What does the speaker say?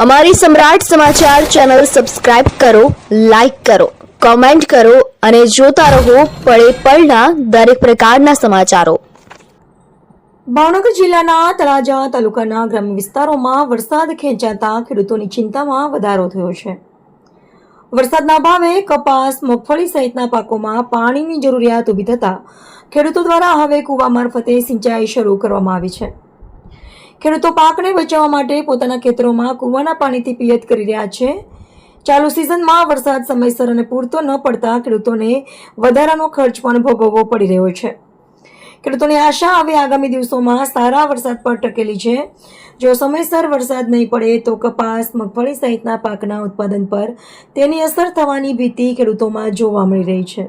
અમારી સમ્રાટ સમાચાર ચેનલ સબસ્ક્રાઇબ કરો, લાઇક કરો, કોમેન્ટ કરો અને જોતા રહો પળે પળના દરેક પ્રકારના સમાચારો। ભાવનગર જિલ્લાના તળાજા તાલુકાના ગ્રામ્ય વિસ્તારોમાં વરસાદ ખેંચાતા ખેડૂતોની ચિંતામાં વધારો થયો છે। વરસાદના અભાવે કપાસ, મગફળી સહિતના પાકોમાં પાણીની જરૂરિયાત ઊભી થતા ખેડૂતો દ્વારા હવે કૂવા મારફતે સિંચાઈ શરૂ કરવામાં આવી છે। ખેડૂતો પાકને બચાવવા માટે પોતાના ખેતરોમાં કૂવાના પાણીથી પિયત કરી રહ્યા છે। ચાલુ સિઝનમાં વરસાદ સમયસર અને પૂરતો ન પડતા ખેડૂતોને વધારાનો ખર્ચ પણ ભોગવવો પડી રહ્યો છે। ખેડૂતોની આશા હવે આગામી દિવસોમાં સારા વરસાદ પર ટકેલી છે। જો સમયસર વરસાદ નહીં પડે તો કપાસ, મગફળી સહિતના પાકના ઉત્પાદન પર તેની અસર થવાની ભીતિ ખેડૂતોમાં જોવા મળી રહી છે।